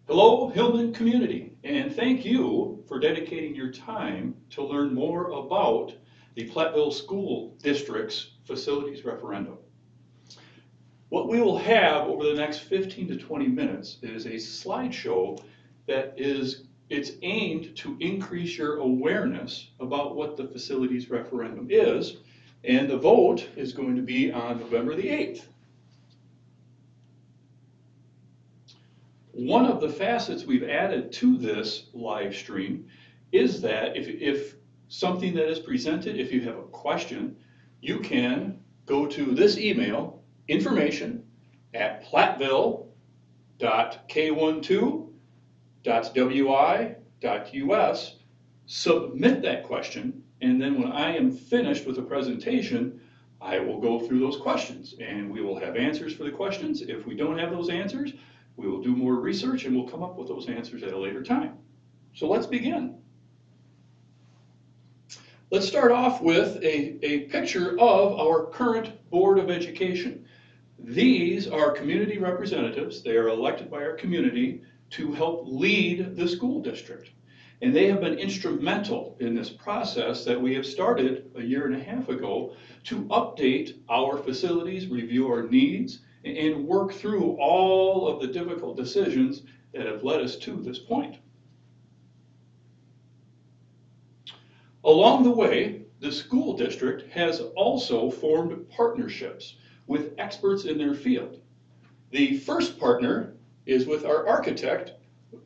Hello, Hillman community, and thank you for dedicating your time to learn more about the Platteville School District's facilities referendum. What we will have over the next 15 to 20 minutes is a slideshow it's aimed to increase your awareness about what the facilities referendum is, and the vote is going to be on November the 8th. One of the facets we've added to this live stream is that if something that is presented, if you have a question, you can go to this email, information@platteville.k12.wi.us, submit that question, and then when I am finished with the presentation, I will go through those questions and we will have answers for the questions. If we don't have those answers, we will do more research and we'll come up with those answers at a later time. So let's begin. Let's start off with a picture of our current Board of Education. These are community representatives. They are elected by our community to help lead the school district. And they have been instrumental in this process that we have started a year and a half ago to update our facilities, review our needs, and work through all of the difficult decisions that have led us to this point. Along the way, the school district has also formed partnerships with experts in their field. The first partner is with our architect,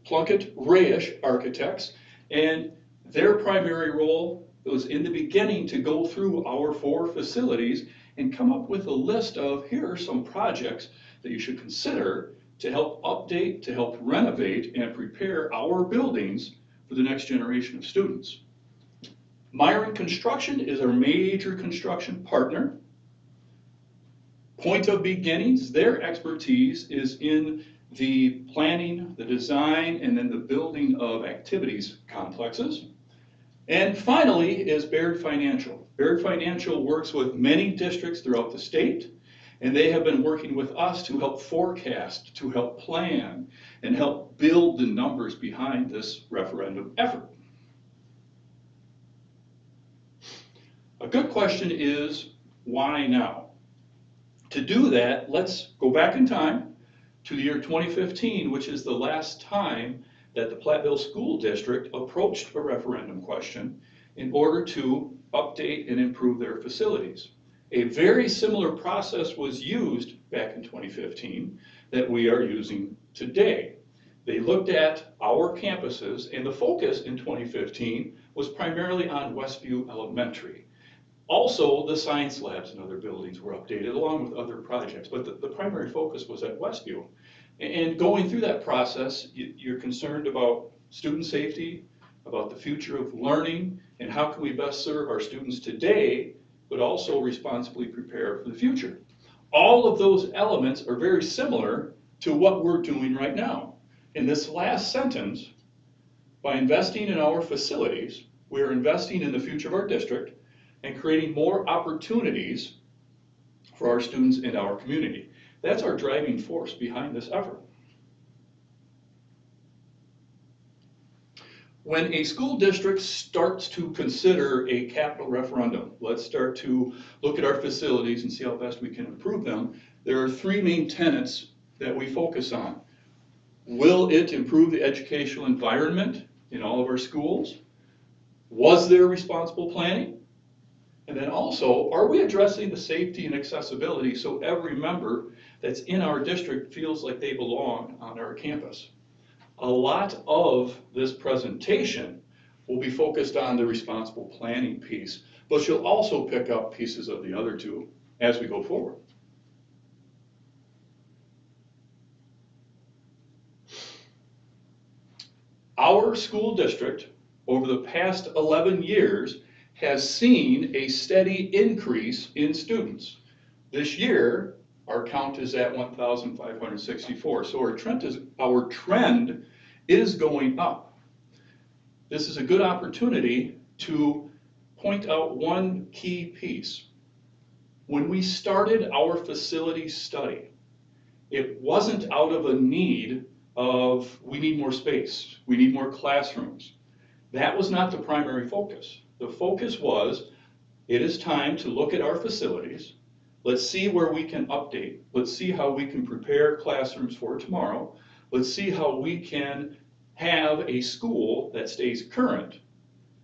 Plunkett Rayish Architects, and their primary role was in the beginning to go through our 4 facilities and come up with a list of, here are some projects that you should consider to help update, to help renovate, and prepare our buildings for the next generation of students. Myron Construction is our major construction partner. Point of Beginnings, their expertise is in the planning, the design, and then the building of activities complexes. And finally is Baird Financial. Baird Financial works with many districts throughout the state, and they have been working with us to help forecast, to help plan, and help build the numbers behind this referendum effort. A good question is, why now? To do that, let's go back in time to the year 2015, which is the last time that the Platteville School District approached a referendum question in order to update and improve their facilities. A very similar process was used back in 2015 that we are using today. They looked at our campuses, and the focus in 2015 was primarily on Westview Elementary. Also, the science labs and other buildings were updated along with other projects, but the primary focus was at Westview. And going through that process, you're concerned about student safety, about the future of learning, and how can we best serve our students today, but also responsibly prepare for the future. All of those elements are very similar to what we're doing right now. In this last sentence, by investing in our facilities, we're investing in the future of our district and creating more opportunities for our students and our community. That's our driving force behind this effort. When a school district starts to consider a capital referendum, let's start to look at our facilities and see how best we can improve them, there are 3 main tenets that we focus on. Will it improve the educational environment in all of our schools? Was there responsible planning? And then also, are we addressing the safety and accessibility so every member that's in our district feels like they belong on our campus? A lot of this presentation will be focused on the responsible planning piece, but you'll also pick up pieces of the other 2 as we go forward. Our school district, over the past 11 years, has seen a steady increase in students. This year, our count is at 1,564. So our trend is going up. This is a good opportunity to point out one key piece. When we started our facility study, it wasn't out of a need of we need more space, we need more classrooms. That was not the primary focus. The focus was, it is time to look at our facilities. Let's see where we can update. Let's see how we can prepare classrooms for tomorrow. Let's see how we can have a school that stays current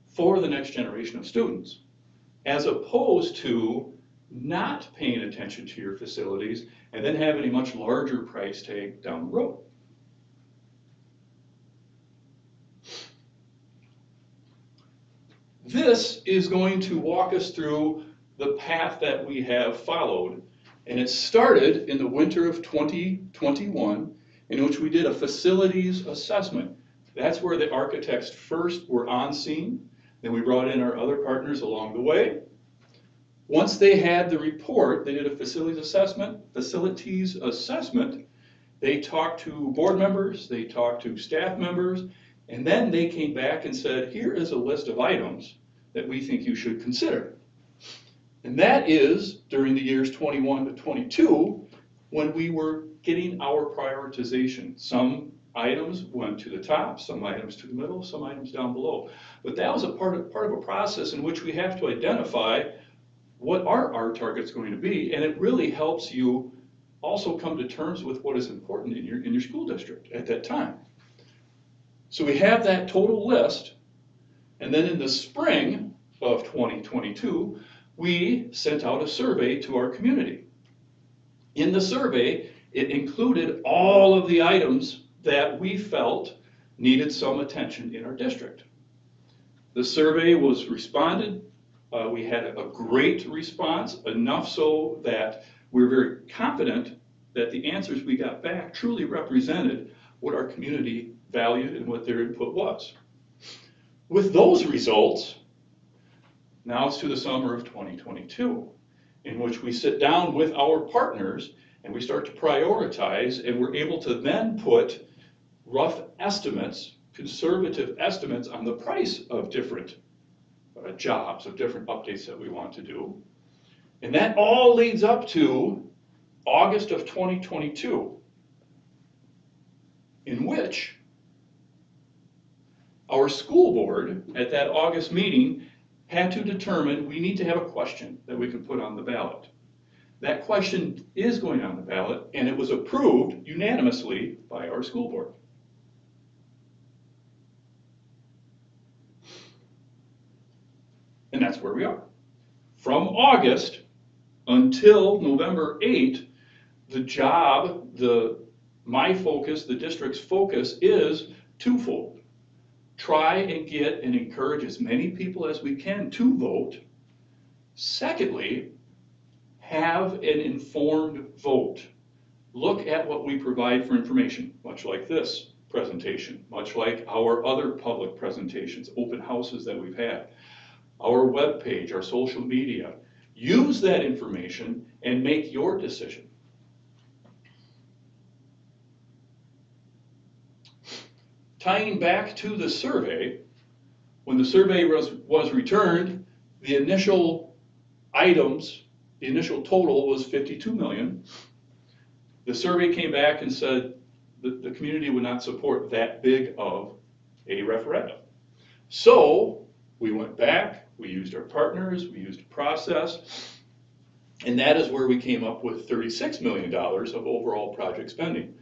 for the next generation of students, as opposed to not paying attention to your facilities and then having a much larger price tag down the road. This is going to walk us through the path that we have followed, and it started in the winter of 2021, in which we did a facilities assessment. That's where the architects first were on scene. Then we brought in our other partners along the way. Once they had the report, they did a facilities assessment. They talked to board members, they talked to staff members, and then they came back and said, here is a list of items that we think you should consider. And that is during the years 21 to 22, when we were getting our prioritization. Some items went to the top, some items to the middle, some items down below. But that was a part of a process in which we have to identify what are our targets going to be, and it really helps you also come to terms with what is important in your school district at that time. So we have that total list, and then in the spring of 2022, we sent out a survey to our community. In the survey, it included all of the items that we felt needed some attention in our district. The survey was responded. We had a great response, enough so that we're very confident that the answers we got back truly represented what our community valued and what their input was. With those results, now it's to the summer of 2022, in which we sit down with our partners and we start to prioritize, and we're able to then put rough estimates, conservative estimates on the price of different jobs, of different updates that we want to do. And that all leads up to August of 2022, in which our school board at that August meeting had to determine we need to have a question that we can put on the ballot. That question is going on the ballot, and it was approved unanimously by our school board. And that's where we are. From August until November 8th, my focus, the district's focus is twofold. Try and get and encourage as many people as we can to vote. Secondly, have an informed vote. Look at what we provide for information, much like this presentation, much like our other public presentations, open houses that we've had, our webpage, our social media. Use that information and make your decision. Tying back to the survey, when the survey was returned, the initial items, the initial total was 52 million. The survey came back and said the community would not support that big of a referendum. So we went back, we used our partners, we used a process, and that is where we came up with $36 million of overall project spending.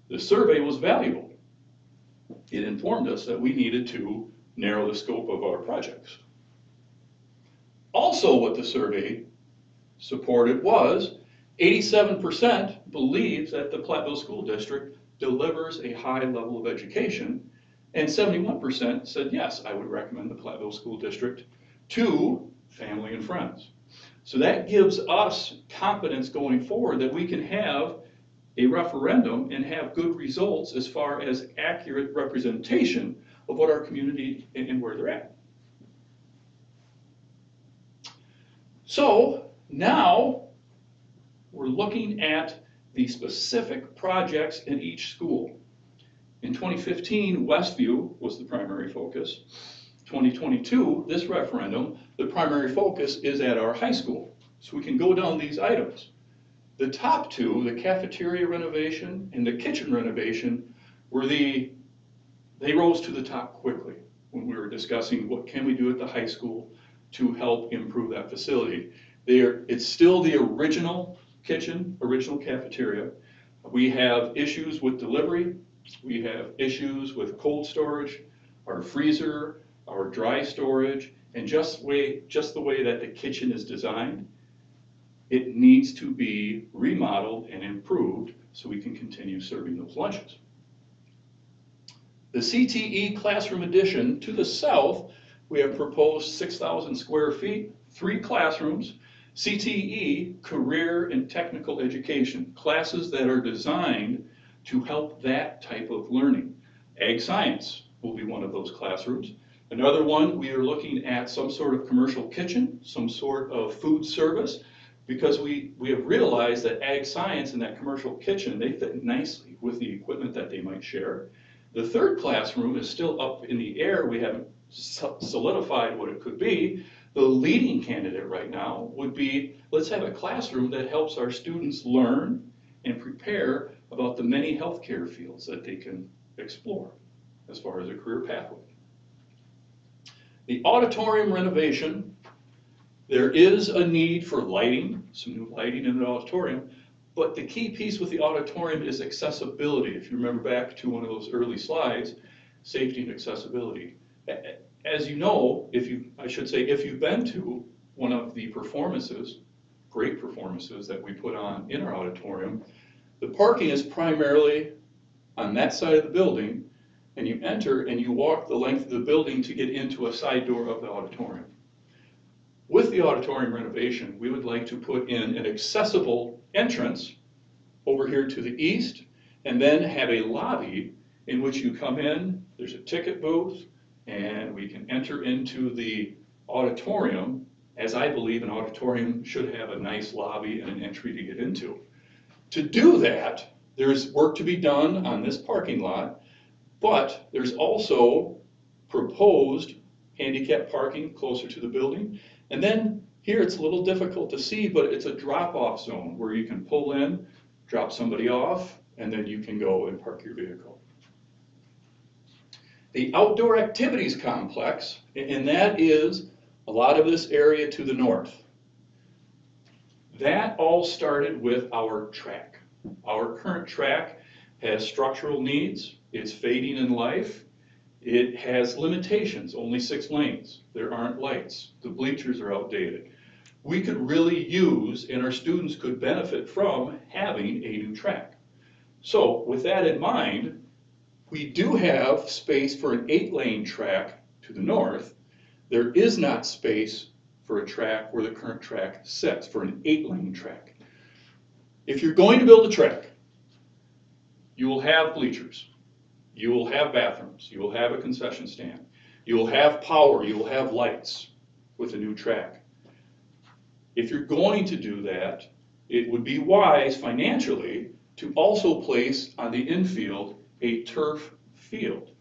The survey was valuable. It informed us that we needed to narrow the scope of our projects. Also, what the survey supported was 87% believes that the Platteville School District delivers a high level of education, and 71% said, yes, I would recommend the Platteville School District to family and friends. So that gives us confidence going forward that we can have a referendum and have good results as far as accurate representation of what our community and where they're at. So now we're looking at the specific projects in each school. In 2015, Westview was the primary focus. 2022, this referendum, the primary focus is at our high school. So we can go down these items. The top two, the cafeteria renovation and the kitchen renovation, they rose to the top quickly when we were discussing what can we do at the high school to help improve that facility. It's still the original kitchen, original cafeteria. We have issues with delivery. We have issues with cold storage, our freezer, our dry storage, and just the way that the kitchen is designed. It needs to be remodeled and improved so we can continue serving those lunches. The CTE Classroom Addition to the south, we have proposed 6,000 square feet, 3 classrooms, CTE, Career and Technical Education, classes that are designed to help that type of learning. Ag Science will be one of those classrooms. Another one, we are looking at some sort of commercial kitchen, some sort of food service, because we have realized that Ag Science and that commercial kitchen, they fit nicely with the equipment that they might share. The third classroom is still up in the air. We haven't solidified what it could be. The leading candidate right now would be, let's have a classroom that helps our students learn and prepare about the many healthcare fields that they can explore as far as a career pathway. The auditorium renovation, there is a need for lighting, some new lighting in the auditorium, but the key piece with the auditorium is accessibility. If you remember back to one of those early slides, safety and accessibility. As you know, if you've been to one of the performances, great performances that we put on in our auditorium, the parking is primarily on that side of the building, and you enter and you walk the length of the building to get into a side door of the auditorium. With the auditorium renovation, we would like to put in an accessible entrance over here to the east, and then have a lobby in which you come in, there's a ticket booth, and we can enter into the auditorium, as I believe an auditorium should have a nice lobby and an entry to get into. To do that, there's work to be done on this parking lot, but there's also proposed handicap parking closer to the building. And then here it's a little difficult to see, but it's a drop-off zone where you can pull in, drop somebody off, and then you can go and park your vehicle. The outdoor activities complex, and that is a lot of this area to the north. That all started with our track. Our current track has structural needs, it's fading in life, it has limitations, only 6 lanes, there aren't lights, the bleachers are outdated. We could really use, and our students could benefit from, having a new track. So with that in mind, we do have space for an 8-lane track to the north. There is not space for a track where the current track sits, for an 8-lane track. If you're going to build a track, you will have bleachers, you will have bathrooms, you will have a concession stand, you will have power, you will have lights with a new track. If you're going to do that, it would be wise financially to also place on the infield a turf field.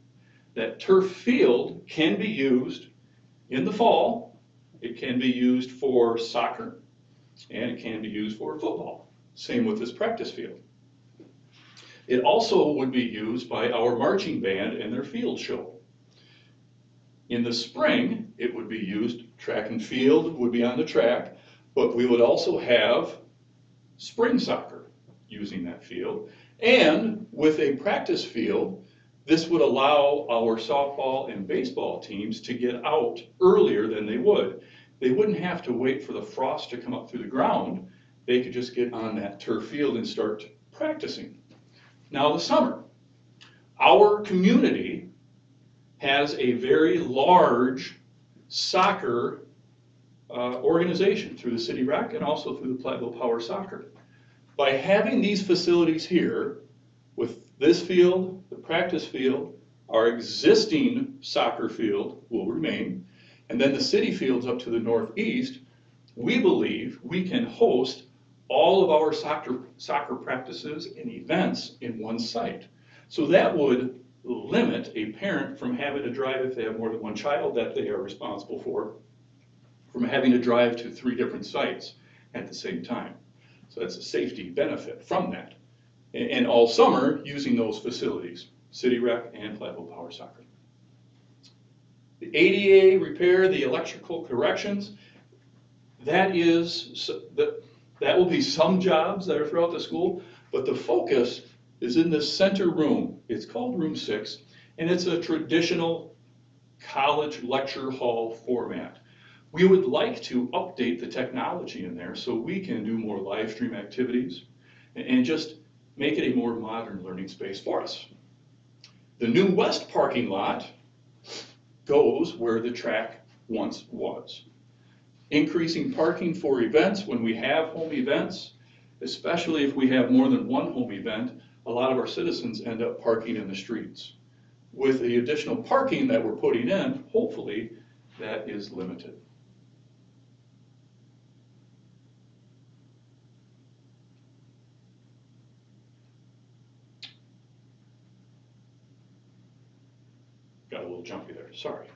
That turf field can be used in the fall, it can be used for soccer, and it can be used for football. Same with this practice field. It also would be used by our marching band and their field show. In the spring, it would be used, track and field would be on the track, but we would also have spring soccer using that field. And with a practice field, this would allow our softball and baseball teams to get out earlier than they would. They wouldn't have to wait for the frost to come up through the ground. They could just get on that turf field and start practicing. Now the summer, our community has a very large soccer organization through the City Rec and also through the Platteville Power Soccer. By having these facilities here, with this field, the practice field, our existing soccer field will remain, and then the city fields up to the northeast, we believe we can host all of our soccer practices and events in one site. So that would limit a parent from having to drive, if they have more than one child that they are responsible for, from having to drive to 3 different sites at the same time. So that's a safety benefit from that. And all summer using those facilities. City Rec, and Platteville Power Soccer. The ADA repair, the electrical corrections, that will be some jobs that are throughout the school, but the focus is in this center room. It's called room 6, and it's a traditional college lecture hall format. We would like to update the technology in there so we can do more live stream activities and just make it a more modern learning space for us. The new west parking lot goes where the track once was. Increasing parking for events when we have home events, especially if we have more than one home event, a lot of our citizens end up parking in the streets. With the additional parking that we're putting in, hopefully that is limited. Got a little jumpy there, sorry.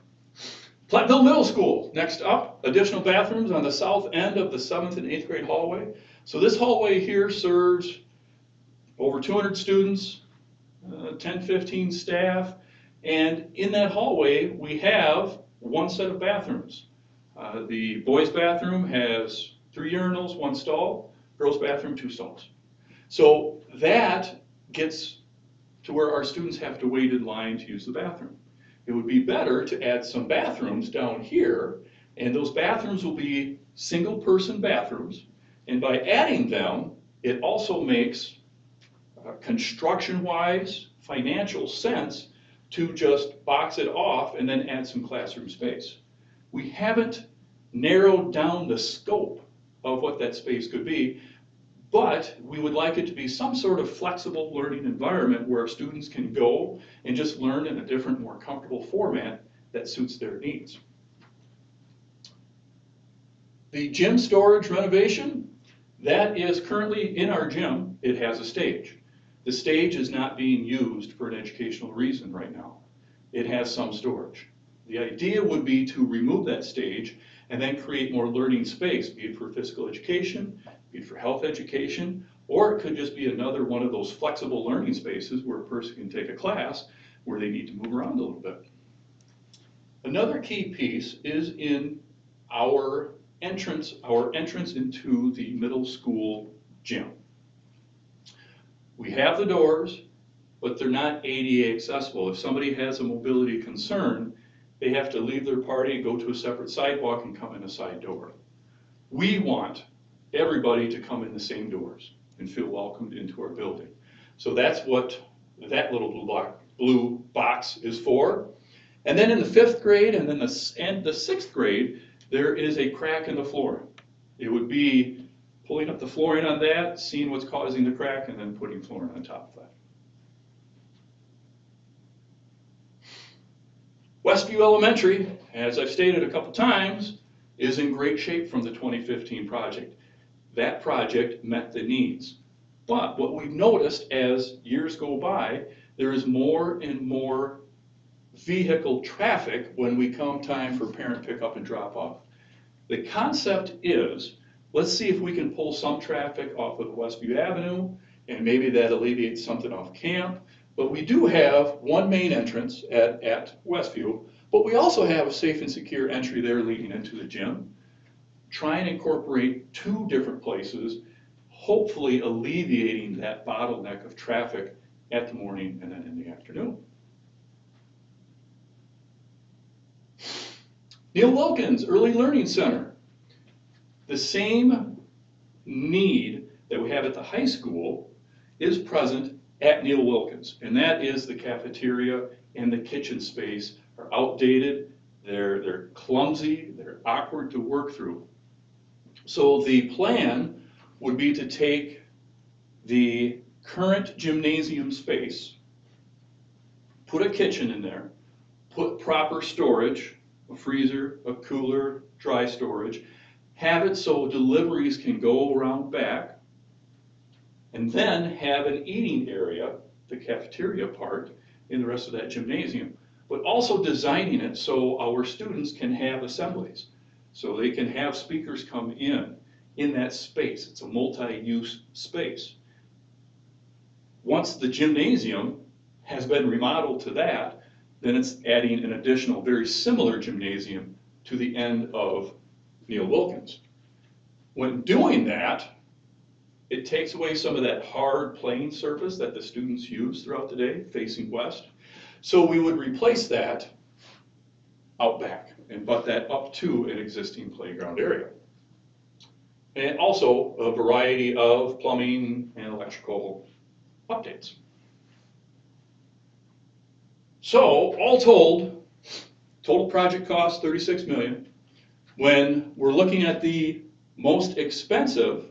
Platteville Middle School, next up, additional bathrooms on the south end of the 7th and 8th grade hallway. So this hallway here serves over 200 students, 10, 15 staff, and in that hallway we have one set of bathrooms. The boys' bathroom has 3 urinals, 1 stall, girls' bathroom, 2 stalls. So that gets to where our students have to wait in line to use the bathroom. It would be better to add some bathrooms down here, and those bathrooms will be single-person bathrooms, and by adding them, it also makes construction-wise, financial sense to just box it off and then add some classroom space. We haven't narrowed down the scope of what that space could be, but we would like it to be some sort of flexible learning environment where students can go and just learn in a different, more comfortable format that suits their needs. The gym storage renovation, that is currently in our gym. It has a stage. The stage is not being used for an educational reason right now. It has some storage. The idea would be to remove that stage and then create more learning space, be it for physical education, be it for health education, or it could just be another one of those flexible learning spaces where a person can take a class where they need to move around a little bit. Another key piece is in our entrance into the middle school gym. We have the doors, but they're not ADA accessible. If somebody has a mobility concern, they have to leave their party, go to a separate sidewalk, and come in a side door. We want everybody to come in the same doors and feel welcomed into our building. So that's what that little blue box is for. And then in the 5th grade and then the 6th grade, there is a crack in the flooring. It would be pulling up the flooring on that, seeing what's causing the crack, and then putting flooring on top of that. Westview Elementary, as I've stated a couple times, is in great shape from the 2015 project. That project met the needs. But what we've noticed as years go by, there is more and more vehicle traffic when we come time for parent pickup and drop off. The concept is, let's see if we can pull some traffic off of Westview Avenue, and maybe that alleviates something off camp. But we do have one main entrance at Westview, but we also have a safe and secure entry there leading into the gym. Try and incorporate 2 different places, hopefully alleviating that bottleneck of traffic at the morning and then in the afternoon. Neil Wilkins Early Learning Center. The same need that we have at the high school is present at Neil Wilkins, and that is the cafeteria and the kitchen space are outdated, they're clumsy, they're awkward to work through. So the plan would be to take the current gymnasium space, put a kitchen in there, put proper storage, a freezer, a cooler, dry storage, have it so deliveries can go around back, and then have an eating area, the cafeteria part, in the rest of that gymnasium. But also designing it so our students can have assemblies, so they can have speakers come in that space. It's a multi-use space. Once the gymnasium has been remodeled to that, then it's adding an additional very similar gymnasium to the end of Neil Wilkins. When doing that, it takes away some of that hard playing surface that the students use throughout the day facing west. So we would replace that out back and butt that up to an existing playground area. And also a variety of plumbing and electrical updates. So all told, total project cost $36 million. When we're looking at the most expensive,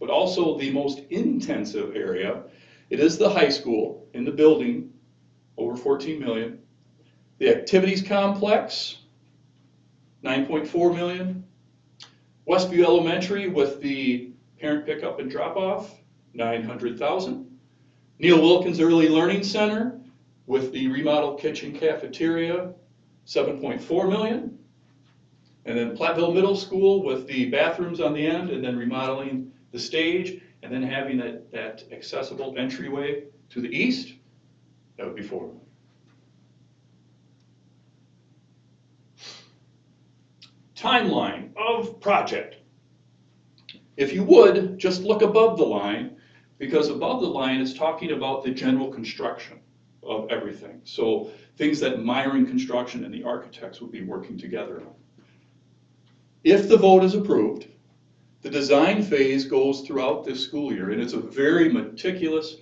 but also the most intensive area, it is the high school in the building, over $14 million. The activities complex, $9.4 million. Westview Elementary with the parent pickup and drop off, $900,000. Neil Wilkins Early Learning Center with the remodeled kitchen cafeteria, $7.4 million. And then Platteville Middle School with the bathrooms on the end and then remodeling the stage and then having that accessible entryway to the east, that would be $4 million. Timeline of project. If you would, just look above the line, because above the line is talking about the general construction of everything. So things that Myron Construction and the architects would be working together on. If the vote is approved, the design phase goes throughout this school year, and it's a very meticulous,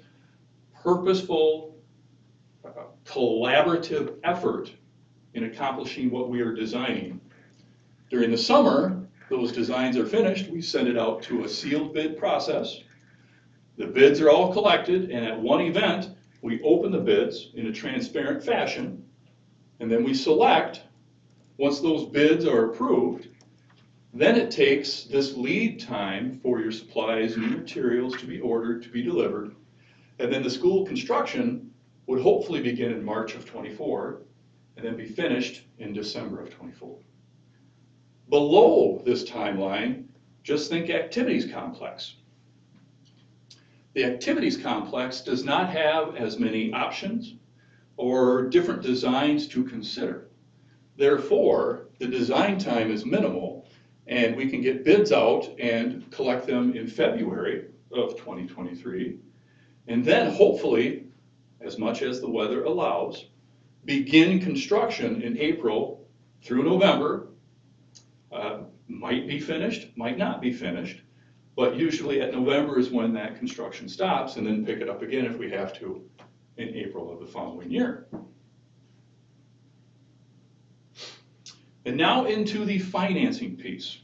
purposeful, collaborative effort in accomplishing what we are designing. During the summer, those designs are finished, we send it out to a sealed bid process. The bids are all collected, and at one event, we open the bids in a transparent fashion, and then we select. Once those bids are approved, then it takes this lead time for your supplies and materials to be ordered, to be delivered, and then the school construction would hopefully begin in March of '24, and then be finished in December of '24. Below this timeline, just think activities complex. The activities complex does not have as many options or different designs to consider. Therefore, the design time is minimal, and we can get bids out and collect them in February of 2023. And then hopefully, as much as the weather allows, begin construction in April through November. Might be finished, might not be finished, but usually at November is when that construction stops, and then pick it up again if we have to in April of the following year. And now into the financing piece.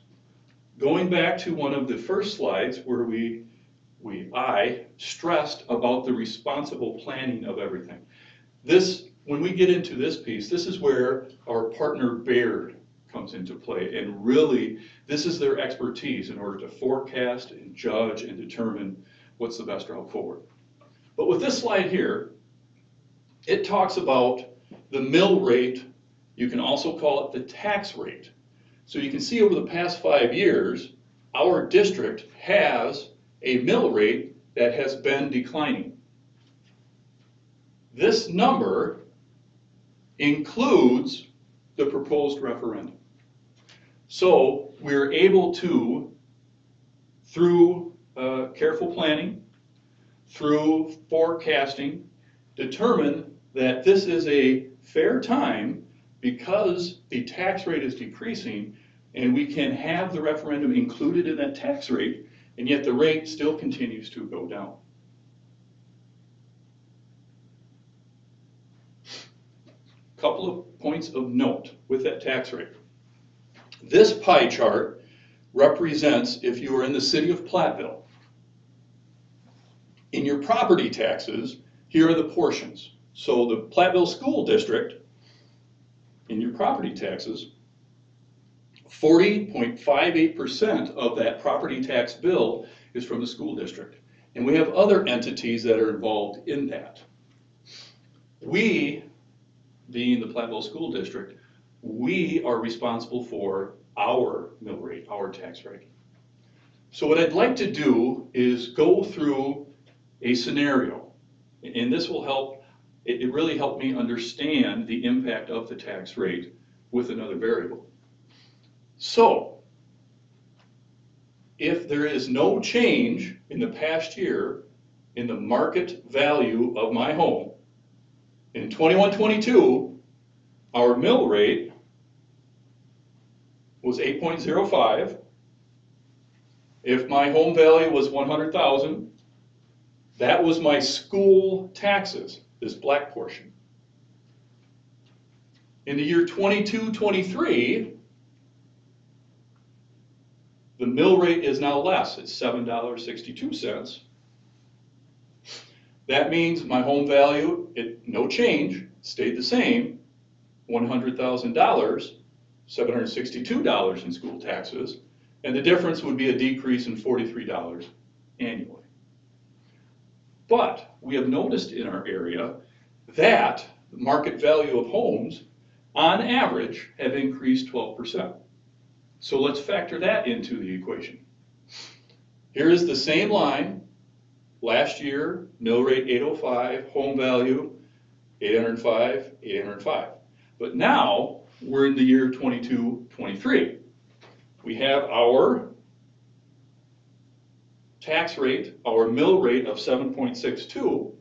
Going back to one of the first slides where I stressed about the responsible planning of everything. When we get into this piece, this is where our partner Baird comes into play, and really this is their expertise in order to forecast and judge and determine what's the best route forward. But with this slide here, it talks about the mill rate. You can also call it the tax rate. So you can see over the past 5 years, our district has a mill rate that has been declining. This number includes the proposed referendum. So we're able to, through careful planning, through forecasting, determine that this is a fair time because the tax rate is decreasing, and we can have the referendum included in that tax rate, and yet the rate still continues to go down. Couple of points of note with that tax rate. This pie chart represents if you are in the city of Platteville. In your property taxes, here are the portions. So the Platteville School District, in your property taxes, 40.58% of that property tax bill is from the school district. And we have other entities that are involved in that. We, being the Platteville School District, we are responsible for our mill rate, our tax rate. So what I'd like to do is go through a scenario, and this will help it really helped me understand the impact of the tax rate with another variable. So, if there is no change in the past year in the market value of my home, in 21-22, our mill rate was 8.05. If my home value was 100,000, that was my school taxes, this black portion. In the year 22-23, the mill rate is now less. It's $7.62. That means my home value, no change, stayed the same, $100,000, $762 in school taxes, and the difference would be a decrease in $43 annually. But we have noticed in our area that the market value of homes, on average, have increased 12%. So let's factor that into the equation. Here is the same line. Last year, mill rate 805, home value 805, 805. But now we're in the year 22-23. We have our tax rate, our mill rate of 7.62.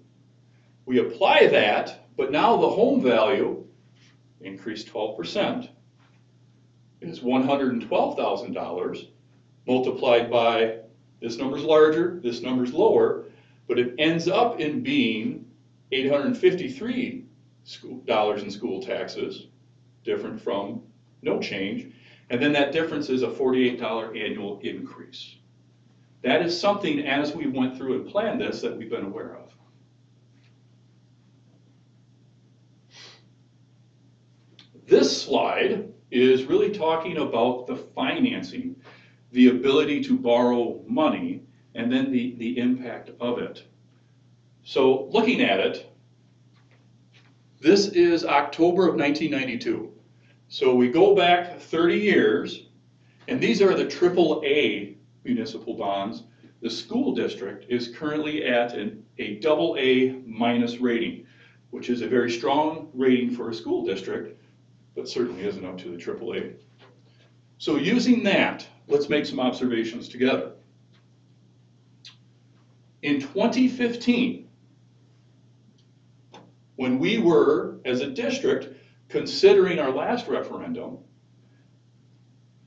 We apply that, but now the home value increased 12%. Is $112,000 multiplied by, this number's larger, this number's lower, but it ends up in being $853 in school taxes, different from no change, and then that difference is a $48 annual increase. That is something, as we went through and planned this, that we've been aware of. This slide is really talking about the financing, the ability to borrow money, and then the impact of it. So looking at it, this is October of 1992. So we go back 30 years, and these are the AAA municipal bonds. The school district is currently at a AA minus rating, which is a very strong rating for a school district, but certainly isn't up to the AAA. So using that, let's make some observations together. In 2015, when we were, as a district, considering our last referendum,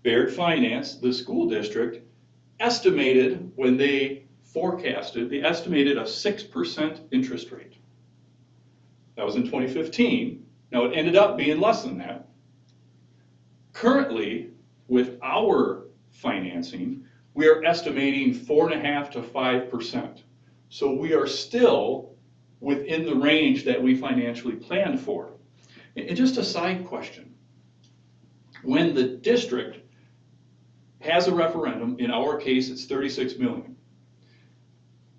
Baird Finance, the school district, estimated, when they forecasted, they estimated a 6% interest rate. That was in 2015. Now, it ended up being less than that. Currently, with our financing, we are estimating 4.5% to 5%. So we are still within the range that we financially planned for. And just a side question. When the district has a referendum, in our case it's 36 million,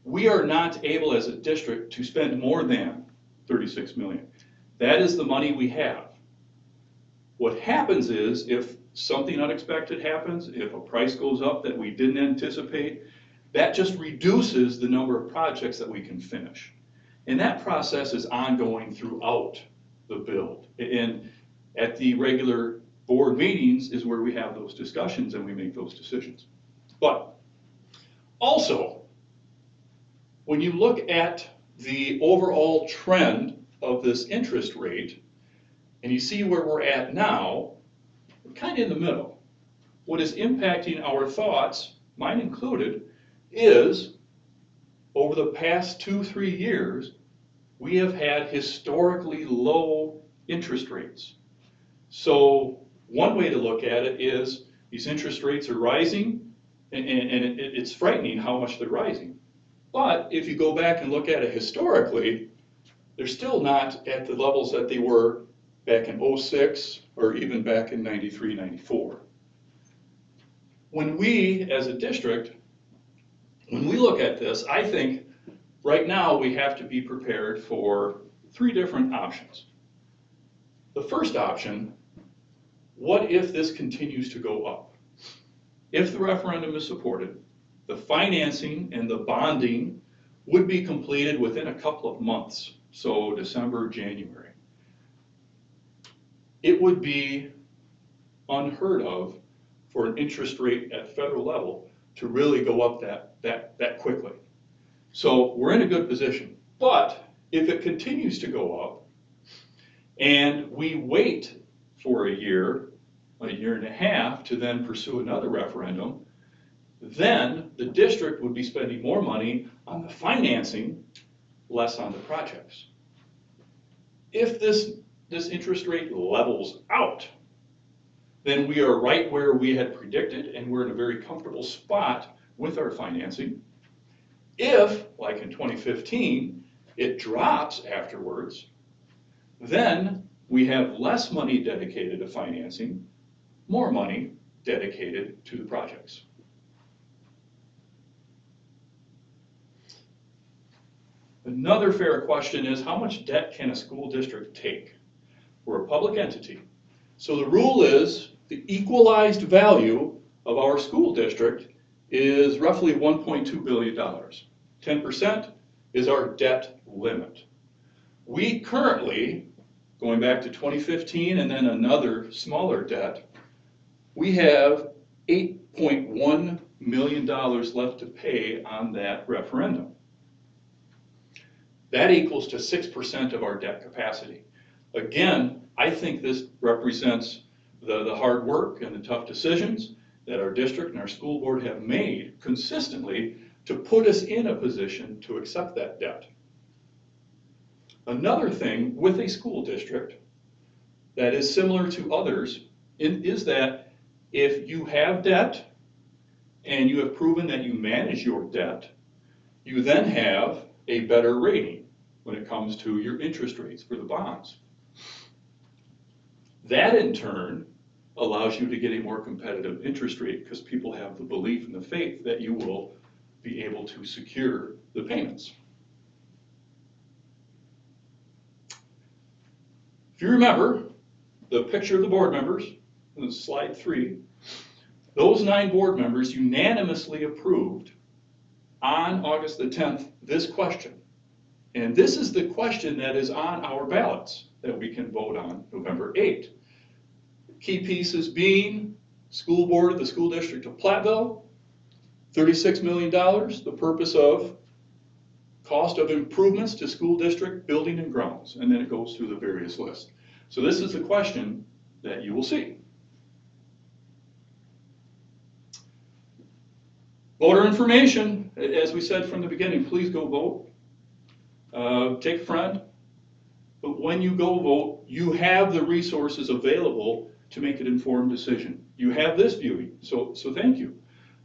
we are not able as a district to spend more than 36 million. That is the money we have. What happens is, if something unexpected happens, if a price goes up that we didn't anticipate, that just reduces the number of projects that we can finish. And that process is ongoing throughout the build. And at the regular board meetings is where we have those discussions and we make those decisions. But also, when you look at the overall trend of this interest rate, and you see where we're at now, we're kind of in the middle. What is impacting our thoughts, mine included, is over the past 2-3 years, we have had historically low interest rates. So one way to look at it is these interest rates are rising, and it's frightening how much they're rising. But if you go back and look at it historically, they're still not at the levels that they were back in 06 or even back in 93, 94. When we, as a district, when we look at this, I think right now we have to be prepared for 3 different options. The first option, what if this continues to go up? If the referendum is supported, the financing and the bonding would be completed within a couple of months. so December, January. It would be unheard of for an interest rate at federal level to really go up that quickly. So we're in a good position. But if it continues to go up and we wait for a year and a half to then pursue another referendum, then the district would be spending more money on the financing, less on the projects. If this interest rate levels out, then we are right where we had predicted and we're in a very comfortable spot with our financing. If, like in 2015, it drops afterwards, then we have less money dedicated to financing, more money dedicated to the projects. Another fair question is, how much debt can a school district take? We're a public entity. So the rule is the equalized value of our school district is roughly $1.2 billion. 10% is our debt limit. We currently, going back to 2015 and then another smaller debt, we have $8.1 million left to pay on that referendum. That equals to 6% of our debt capacity. Again, I think this represents the hard work and the tough decisions that our district and our school board have made consistently to put us in a position to accept that debt. Another thing with a school district that is similar to others is that if you have debt and you have proven that you manage your debt, you then have a better rating when it comes to your interest rates for the bonds. That in turn allows you to get a more competitive interest rate because people have the belief and the faith that you will be able to secure the payments. If you remember the picture of the board members, in slide 3, those 9 board members unanimously approved on August the 10th this question. And this is the question that is on our ballots that we can vote on November 8th. Key pieces being school board of the school district of Platteville, $36 million, the purpose of cost of improvements to school district building and grounds, and then it goes through the various lists. So this is the question that you will see. Voter information, as we said from the beginning, please go vote. Take a friend, but when you go vote, you have the resources available to make an informed decision. You have this viewing, so thank you.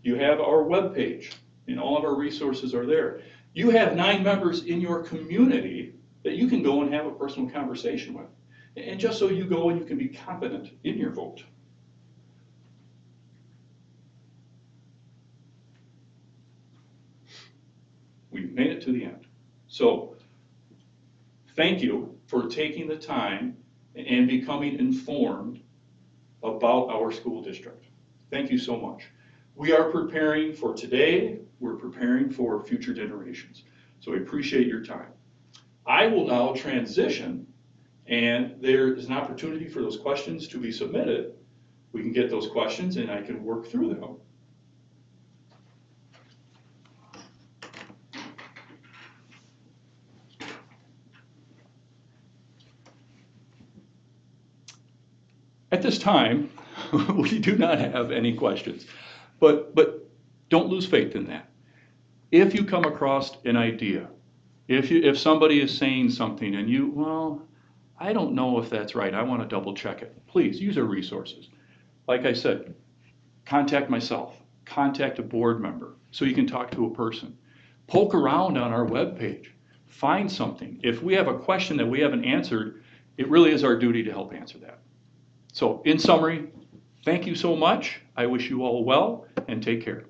You have our webpage, and all of our resources are there. You have 9 members in your community that you can go and have a personal conversation with. And just so you go and you can be confident in your vote. We've made it to the end. So, thank you for taking the time and becoming informed about our school district. Thank you so much. We are preparing for today, we're preparing for future generations. So we appreciate your time. I will now transition, and there is an opportunity for those questions to be submitted. We can get those questions and I can work through them. At this time, we do not have any questions, but don't lose faith in that. If you come across an idea, if somebody is saying something and you, well, I don't know if that's right, I want to double check it, please use our resources. Like I said, contact myself, contact a board member so you can talk to a person. Poke around on our webpage, find something. If we have a question that we haven't answered, it really is our duty to help answer that. So in summary, thank you so much. I wish you all well and take care.